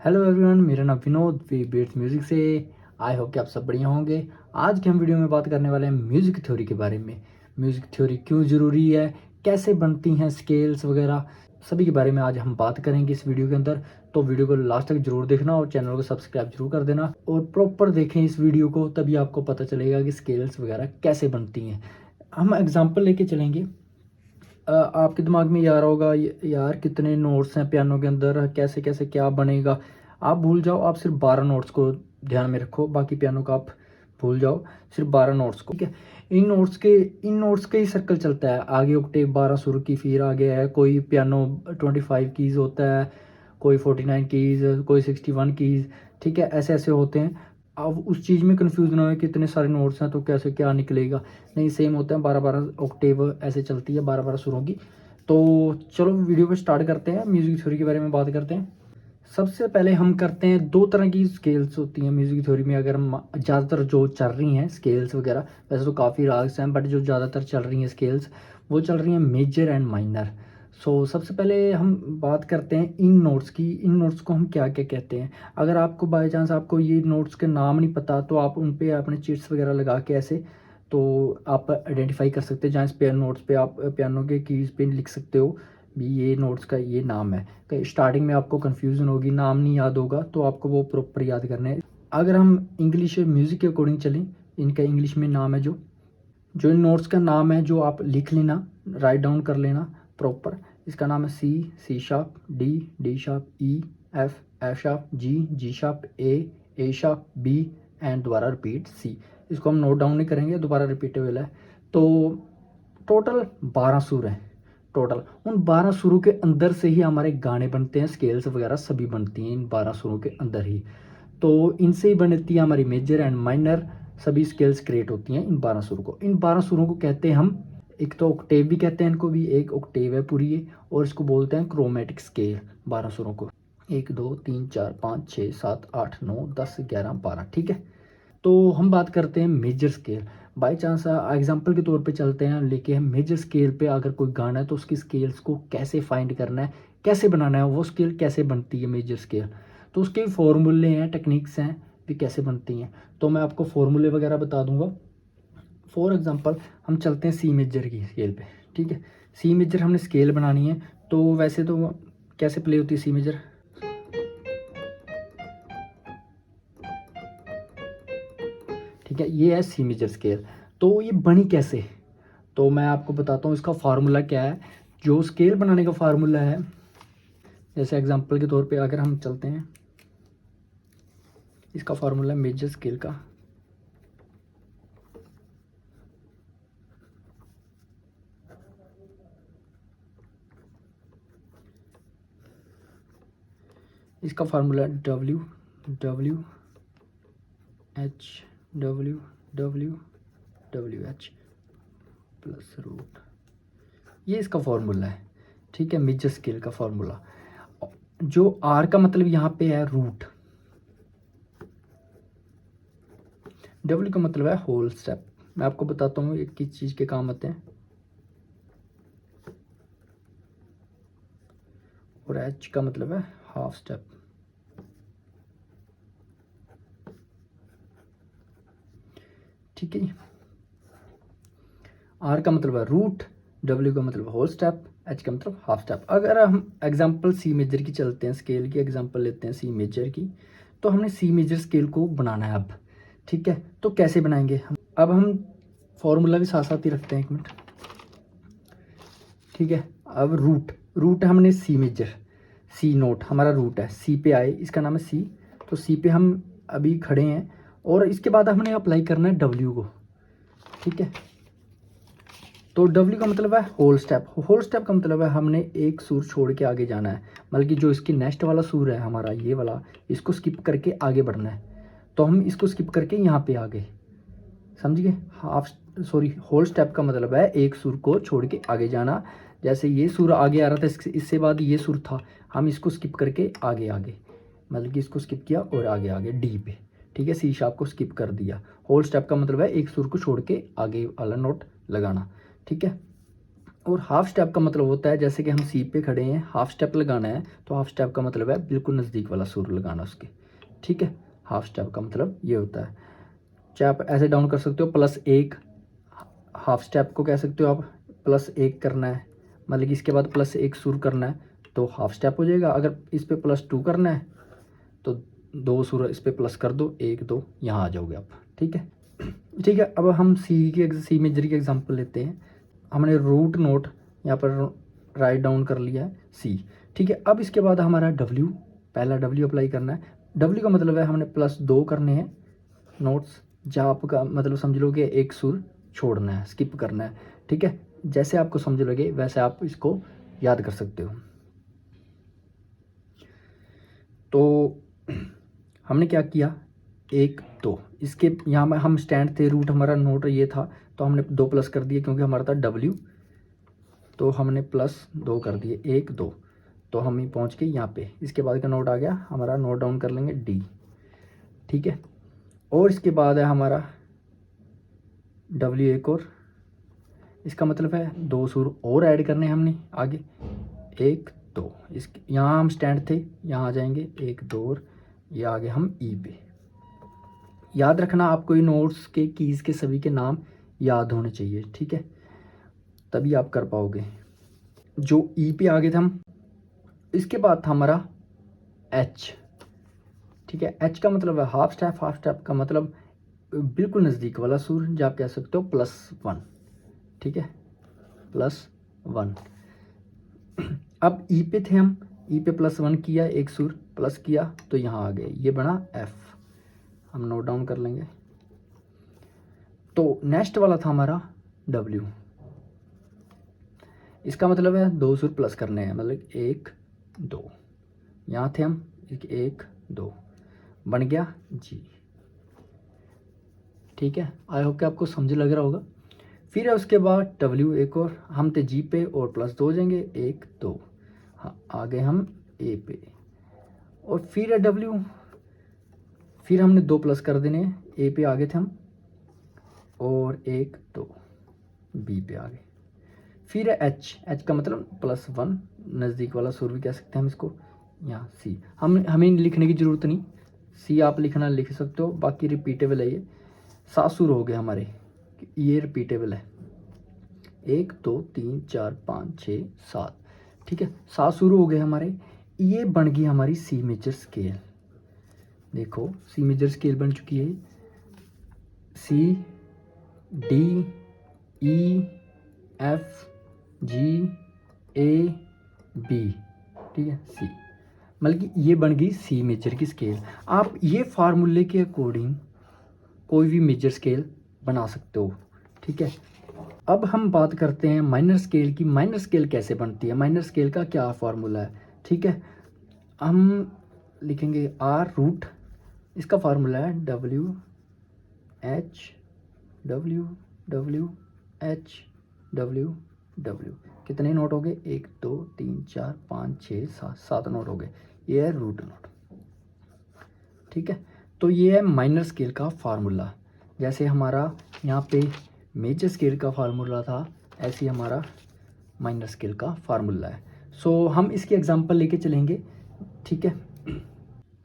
Hello everyone, मेरा नाम Vinod we beats music से। आई होप कि आप सब बढ़िया होंगे। आज की हम वीडियो में बात करने वाले हैं म्यूज़िक थ्योरी के बारे में। म्यूज़िक थ्योरी क्यों ज़रूरी है, कैसे बनती हैं स्केल्स वगैरह, सभी के बारे में आज हम बात करेंगे इस वीडियो के अंदर। तो वीडियो को लास्ट तक जरूर देखना और चैनल को सब्सक्राइब जरूर कर देना और प्रॉपर देखें इस वीडियो को, तभी आपको पता चलेगा कि स्केल्स वगैरह कैसे बनती हैं। हम एग्जाम्पल लेके चलेंगे। आपके दिमाग में ये आ रहा होगा यार कितने नोट्स हैं पियानो के अंदर, कैसे कैसे क्या बनेगा। आप भूल जाओ, आप सिर्फ 12 नोट्स को ध्यान में रखो, बाकी पियानो का आप भूल जाओ। सिर्फ 12 नोट्स को, ठीक है। इन नोट्स के ही सर्कल चलता है। आगे ऑक्टेव 12 सुर की, फिर आगे है कोई पियानो 25 कीज होता है, कोई 49 कीज, कोई 61 कीज, ठीक है। ऐसे ऐसे होते हैं। अब उस चीज़ में कंफ्यूज ना हो कि इतने सारे नोट्स हैं तो कैसे क्या निकलेगा। नहीं, सेम होता है। 12-12 ऑक्टेव ऐसे चलती है, 12-12 सुरों की। तो चलो वीडियो को स्टार्ट करते हैं, म्यूजिक थ्योरी के बारे में बात करते हैं। सबसे पहले हम करते हैं, दो तरह की स्केल्स होती हैं म्यूजिक थ्योरी में। अगर हम ज़्यादातर जो चल रही हैं स्केल्स वगैरह, वैसे तो काफ़ी राग्स हैं, बट जो ज़्यादातर चल रही हैं स्केल्स वो चल रही हैं मेजर एंड माइनर। सो सबसे पहले हम बात करते हैं इन नोट्स की। इन नोट्स को हम क्या क्या कहते हैं। अगर आपको बाय चांस आपको ये नोट्स के नाम नहीं पता, तो आप उन पे अपने चिट्स वगैरह लगा के ऐसे तो आप आइडेंटिफाई कर सकते हैं। जहाँ इस पे नोट्स पे आप पियानो के कीज़ पे लिख सकते हो भी ये नोट्स का ये नाम है। कहीं स्टार्टिंग में आपको कन्फ्यूज़न होगी, नाम नहीं याद होगा, तो आपको वो प्रॉपर याद करना है। अगर हम इंग्लिश म्यूज़िक के अकॉर्डिंग चलें, इनका इंग्लिश में नाम है जो इन नोट्स का नाम है, जो आप लिख लेना, राइट डाउन कर लेना प्रॉपर। इसका नाम है C sharp, D sharp, F sharp, G sharp, A sharp, B and दोबारा रिपीट सी। इसको हम नोट डाउन नहीं करेंगे, दोबारा रिपीटेबल है। तो टोटल 12 सुर हैं टोटल। उन 12 सुरों के अंदर से ही हमारे गाने बनते हैं, स्केल्स वगैरह सभी बनती हैं इन 12 सुरों के अंदर ही। तो इनसे ही बनती है हमारी मेजर एंड माइनर, सभी स्केल्स क्रिएट होती हैं इन 12 सुरों को। इन 12 सुरों को कहते हैं हम, एक तो ऑक्टेव भी कहते हैं इनको भी, एक ऑक्टेव है पूरी ये, और इसको बोलते हैं क्रोमेटिक स्केल। 12 सुरों को 1 2 3 4 5 6 7 8 9 10 11 12, ठीक है। तो हम बात करते हैं major scale. By chance example के तौर पे चलते हैं, लेके हम मेजर स्केल पे अगर कोई गाना है तो उसकी स्केल्स को कैसे फाइंड करना है, कैसे बनाना है, वो स्केल कैसे बनती है मेजर स्केल। तो उसके फॉर्मूले हैं, टेक्निक्स हैं भी कैसे बनती हैं। तो मैं आपको फॉर्मूले वगैरह बता दूंगा। फॉर एग्जांपल हम चलते हैं सी मेजर की स्केल पे, ठीक है। सी मेजर हमने स्केल बनानी है, तो वैसे तो कैसे प्ले होती है सी मेजर, ठीक है। ये है सी मेजर स्केल। तो ये बनी कैसे, तो मैं आपको बताता हूँ इसका फार्मूला क्या है। जो स्केल बनाने का फार्मूला है, जैसे एग्जांपल के तौर पे अगर हम चलते हैं, इसका फार्मूला मेजर स्केल का, इसका formula W W H W W W H plus root, ये इसका फार्मूला है, ठीक है। मेजर स्केल का फार्मूला, जो आर का मतलब यहाँ पे है रूट, डब्ल्यू का मतलब है होल स्टेप। मैं आपको बताता हूँ ये किस चीज़ के काम आते हैं। और एच का मतलब है हाफ स्टेप, ठीक है। आर का मतलब है रूट, डब्ल्यू का मतलब होल स्टेप, एच का मतलब हाफ स्टेप। अगर हम एग्जांपल सी मेजर की चलते हैं, स्केल की एग्जांपल लेते हैं सी मेजर की, तो हमने सी मेजर स्केल को बनाना है अब, ठीक है। तो कैसे बनाएंगे हम, अब हम फॉर्मूला भी साथ साथ ही रखते हैं, एक मिनट, ठीक है। अब रूट हमने सी मेजर, सी नोट हमारा रूट है, सी पे आए, इसका नाम है सी। तो सी पे हम अभी खड़े हैं, और इसके बाद हमने अप्लाई करना है डब्ल्यू को, ठीक है। तो डब्ल्यू का मतलब है होल स्टेप। होल स्टेप का मतलब है हमने एक सुर छोड़ के आगे जाना है, मतलब कि जो इसकी नेक्स्ट वाला सुर है हमारा ये वाला, इसको स्किप करके आगे बढ़ना है। तो हम इसको स्किप करके यहाँ पे आ गए, समझ गए। होल स्टेप का मतलब है एक सुर को छोड़ के आगे जाना। जैसे ये सुर आगे आ रहा था, इससे बाद ये सुर था, हम इसको स्किप करके आगे आगे, मतलब कि इसको स्किप किया और आगे आगे डी पे, ठीक है। सी शार्प को स्किप कर दिया। होल स्टेप का मतलब है एक सुर को छोड़ के आगे वाला नोट लगाना, ठीक है। और हाफ स्टेप का मतलब होता है जैसे कि हम सी पे खड़े हैं, हाफ स्टेप लगाना है, तो हाफ स्टेप का मतलब है बिल्कुल नज़दीक वाला सुर लगाना उसके, ठीक है। हाफ स्टेप का मतलब ये होता है। चाहे आप ऐसे डाउन कर सकते हो, +1 हाफ स्टेप को कह सकते हो आप, +1 करना है, मतलब कि इसके बाद +1 सुर करना है तो हाफ स्टेप हो जाएगा। अगर इस पे +2 करना है तो 2 सुर इस पे प्लस कर दो, 1 2 यहाँ आ जाओगे आप, ठीक है। ठीक है, अब हम सी मेजर की एग्जांपल लेते हैं। हमने रूट नोट यहाँ पर राइट डाउन कर लिया है सी, ठीक है। अब इसके बाद हमारा डब्ल्यू, पहला डब्ल्यू अप्लाई करना है। डब्ल्यू का मतलब है हमने +2 करने हैं नोट्स, जहाँ आपका मतलब समझ लो कि एक सुर छोड़ना है, स्किप करना है, ठीक है। जैसे आपको समझ लगे वैसे आप इसको याद कर सकते हो। तो हमने क्या किया, 1 2, इसके यहाँ में हम स्टैंड थे, रूट हमारा नोट ये था तो हमने 2 प्लस कर दिए क्योंकि हमारा था डब्ल्यू, तो हमने +2 कर दिए, 1 2, तो हम ही पहुँच गए यहाँ पे। इसके बाद का नोट आ गया हमारा, नोट डाउन कर लेंगे डी, ठीक है। और इसके बाद है हमारा डब्ल्यू एक और, इसका मतलब है 2 सुर और ऐड करने हैं हमने आगे, 1 2, इसके यहाँ हम स्टैंड थे, यहाँ आ जाएंगे 1 2 और ये आगे हम ई पे। याद रखना आपको ये नोट्स के कीज़ के सभी के नाम याद होने चाहिए, ठीक है, तभी आप कर पाओगे। जो ई पे आ गए थे हम, इसके बाद था हमारा एच, ठीक है। एच का मतलब है हाफ स्टेप, हाफ स्टेप का मतलब बिल्कुल नज़दीक वाला सुर, जो आप कह सकते हो +1, ठीक है, +1। अब ई पे थे हम, ई पे +1 किया, एक सुर प्लस किया तो यहाँ आ गए, ये बना एफ, हम नोट डाउन कर लेंगे। तो नेक्स्ट वाला था हमारा डब्ल्यू, इसका मतलब है 2 सुर प्लस करने हैं, मतलब 1 2, यहाँ थे हम, 1 2 बन गया जी, ठीक है। आई होप कि आपको समझ लग रहा होगा। फिर है उसके बाद डब्ल्यू एक और, हम थे जी पे और +2 हो जाएंगे, 1 2, हाँ आ गए हम ए पे। और फिर है डब्ल्यू, फिर हमने 2 प्लस कर देने, ए पे आ गए थे हम, और 1 2 बी पे आ गए। फिर है एच, एच का मतलब +1, नज़दीक वाला सुर भी कह सकते हैं हम इसको। यहाँ सी, हमें लिखने की ज़रूरत नहीं, सी आप लिखना लिख सकते हो, बाकी रिपीटेबल है ये। 7 सुर हो गए हमारे, ये रिपीटेबल है, 1 2 3 4 5 6 7, ठीक है। 7 सुर हो गए हमारे, ये बन गई हमारी सी मेजर स्केल। देखो सी मेजर स्केल बन चुकी है, C D E F G A B, ठीक है, सी, मतलब कि ये बन गई सी मेजर की स्केल। आप ये फार्मूले के अकॉर्डिंग कोई भी मेजर स्केल बना सकते हो, ठीक है। अब हम बात करते हैं माइनर स्केल की। माइनर स्केल कैसे बनती है, माइनर स्केल का क्या फार्मूला है, ठीक है। हम लिखेंगे आर रूट, इसका फार्मूला है W H W W H W W. कितने नोट हो गए, 1 2 3 4 5 6 7, 7 नोट हो गए, ये है रूट नोट, ठीक है। तो ये है माइनर स्केल का फार्मूला। जैसे हमारा यहाँ पे मेजर स्केल का फार्मूला था, ऐसे ही हमारा माइनर स्केल का फार्मूला है। सो हम इसकी एग्जांपल लेके चलेंगे, ठीक है।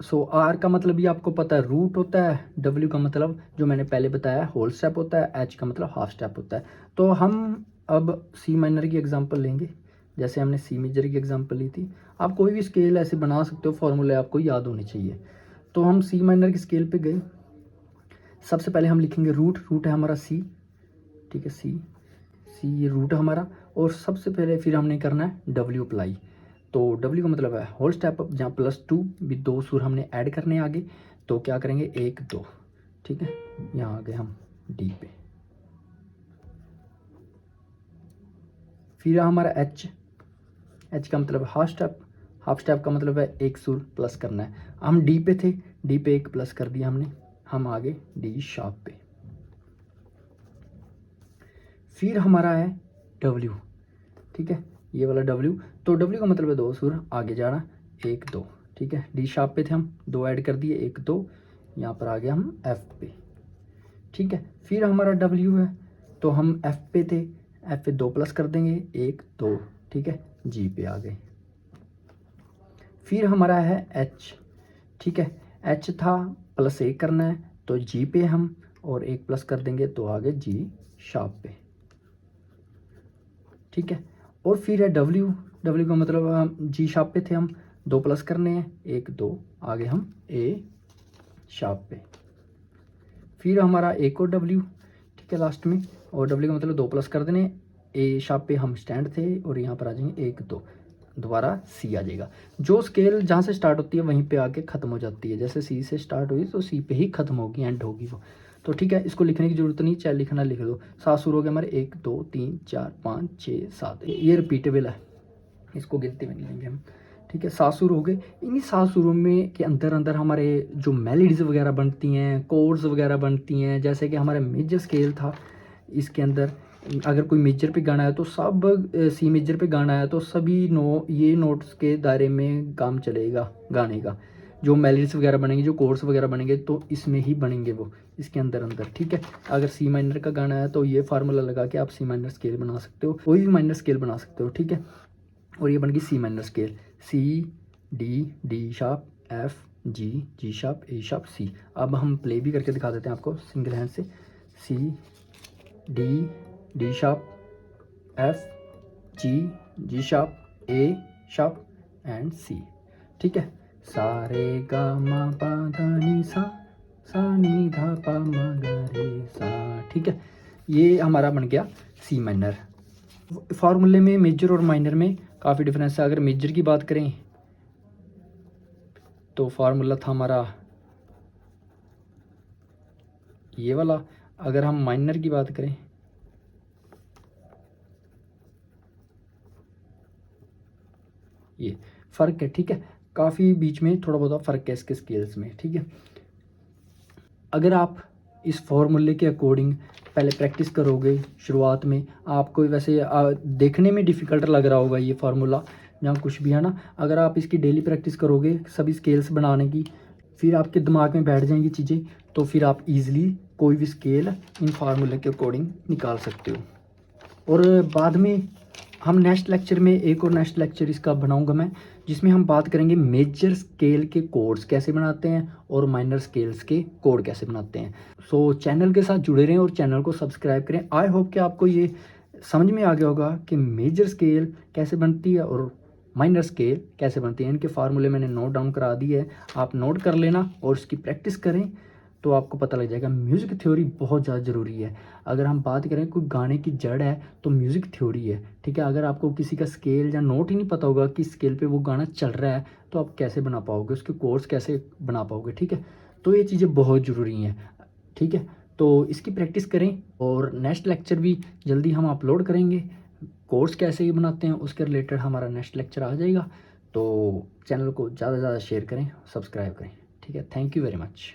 सो आर का मतलब भी आपको पता है रूट होता है, डब्ल्यू का मतलब जो मैंने पहले बताया होल स्टेप होता है, एच का मतलब हाफ स्टेप होता है। तो हम अब सी माइनर की एग्जांपल लेंगे, जैसे हमने सी मेजर की एग्जांपल ली थी। आप कोई भी स्केल ऐसे बना सकते हो, फॉर्मूले आपको याद होने चाहिए। तो हम सी माइनर की स्केल पे गए, सबसे पहले हम लिखेंगे रूट, रूट है हमारा सी, ठीक है, सी सी ये रूट है हमारा। और सबसे पहले फिर हमने करना है डब्ल्यू अप्लाई, तो डब्ल्यू का मतलब है होल स्टेप अप, जहाँ +2 भी 2 सुर हमने ऐड करने हैं आगे, तो क्या करेंगे 1 2, ठीक है। यहाँ आ गए हम डी पे। फिर हमारा एच, एच का मतलब हाफ स्टेप, हाफ स्टेप का मतलब है एक सुर प्लस करना है। हम डी पे थे, डी पे 1 प्लस कर दिया हमने, हम आ गए डी शार्प पे। फिर हमारा है डब्ल्यू, ठीक है, ये वाला डब्ल्यू, तो डब्ल्यू का मतलब है 2 सुर आगे जाना, 1 2, ठीक है। डी शार्प पे थे हम, 2 ऐड कर दिए, 1 2, यहाँ पर आ गया हम एफ पे, ठीक है। फिर हमारा डब्ल्यू है, तो हम एफ पे थे, एफ पे 2 प्लस कर देंगे, 1 2, ठीक है, जी पे आ गए। फिर हमारा है एच, ठीक है, एच था +1 करना है तो जी पे हम और 1 प्लस कर देंगे तो आ गए जी शार्प पे, ठीक है। और फिर है डब्ल्यू, डब्ल्यू का मतलब हम जी शार्प पे थे, हम 2 प्लस करने हैं, 1 2, आगे हम ए शार्प पे। फिर हमारा एक और डब्ल्यू, ठीक है, लास्ट में, और डब्ल्यू का मतलब 2 प्लस कर देने, ए शार्प पे हम स्टैंड थे और यहाँ पर आ जाएंगे 1 2, दोबारा सी आ जाएगा। जो स्केल जहाँ से स्टार्ट होती है वहीं पे आके ख़त्म हो जाती है, जैसे सी से स्टार्ट हुई तो सी पे ही ख़त्म होगी, एंड होगी वो। तो ठीक है, इसको लिखने की ज़रूरत नहीं, चाहे लिखना लिख दो। 7 सुर हो गए हमारे, 1 2 3 4 5 6 7, ये रिपीटेबल है, इसको गिनती में नहीं लेंगे हम, ठीक है। 7 सुर हो गए। इन्हीं 7 सुरों में के अंदर अंदर हमारे जो मेलोडीज़ वगैरह बनती हैं, कोर्ड्स वगैरह बनती हैं, जैसे कि हमारा मेजर स्केल था, इसके अंदर अगर कोई मेजर पे गाना है तो सब सी मेजर पे गाना है तो सभी ये नोट्स के दायरे में काम चलेगा गाने का। जो मेलोडीज वगैरह बनेंगे, जो कोर्ड्स वगैरह बनेंगे तो इसमें ही बनेंगे वो, इसके अंदर अंदर, ठीक है। अगर सी माइनर का गाना है तो ये फार्मूला लगा के आप सी माइनर स्केल बना सकते हो, कोई भी माइनर स्केल बना सकते हो, ठीक है। और ये बन गई C minor scale, C D, D sharp, F, G, G sharp, A sharp, C. अब हम प्ले भी करके दिखा देते हैं आपको सिंगल हैंड से। C D, D sharp, F, G, G sharp, A sharp and C, ठीक है। सा रे गा मा पा धा नी सा नी धा पा मा गा रे सा, ठीक है। ये हमारा बन गया सी माइनर। फार्मूले में मेजर और माइनर में काफ़ी डिफरेंस है। अगर मेजर की बात करें तो फार्मूला था हमारा ये वाला, अगर हम माइनर की बात करें ये फ़र्क है, ठीक है। काफ़ी बीच में थोड़ा बहुत फ़र्क है इसके स्केल्स में, ठीक है। अगर आप इस फॉर्मूले के अकॉर्डिंग पहले प्रैक्टिस करोगे, शुरुआत में आपको वैसे देखने में डिफ़िकल्ट लग रहा होगा ये फार्मूला जहाँ कुछ भी है ना, अगर आप इसकी डेली प्रैक्टिस करोगे सभी स्केल्स बनाने की, फिर आपके दिमाग में बैठ जाएंगी चीज़ें, तो फिर आप इजीली कोई भी स्केल इन फार्मूले के अकॉर्डिंग निकाल सकते हो। और बाद में हम नेक्स्ट लेक्चर में एक और नेक्स्ट लेक्चर इसका बनाऊंगा मैं, जिसमें हम बात करेंगे मेजर स्केल के कोड्स कैसे बनाते हैं और माइनर स्केल्स के कोड कैसे बनाते हैं। सो चैनल के साथ जुड़े रहें और चैनल को सब्सक्राइब करें। आई होप कि आपको ये समझ में आ गया होगा कि मेजर स्केल कैसे बनती है और माइनर स्केल कैसे बनती है। इनके फार्मूले मैंने नोट डाउन करा दी है, आप नोट कर लेना और इसकी प्रैक्टिस करें तो आपको पता लग जाएगा। म्यूज़िक थ्योरी बहुत ज़्यादा ज़रूरी है। अगर हम बात करें कोई गाने की जड़ है तो म्यूज़िक थ्योरी है, ठीक है। अगर आपको किसी का स्केल या नोट ही नहीं पता होगा कि स्केल पे वो गाना चल रहा है तो आप कैसे बना पाओगे, उसके कोर्स कैसे बना पाओगे, ठीक है। तो ये चीज़ें बहुत ज़रूरी हैं, ठीक है। तो इसकी प्रैक्टिस करें और नेक्स्ट लेक्चर भी जल्दी हम अपलोड करेंगे। कोर्स कैसे ही बनाते हैं उसके रिलेटेड हमारा नेक्स्ट लेक्चर आ जाएगा। तो चैनल को ज़्यादा से ज़्यादा शेयर करें, सब्सक्राइब करें, ठीक है। Thank you very much.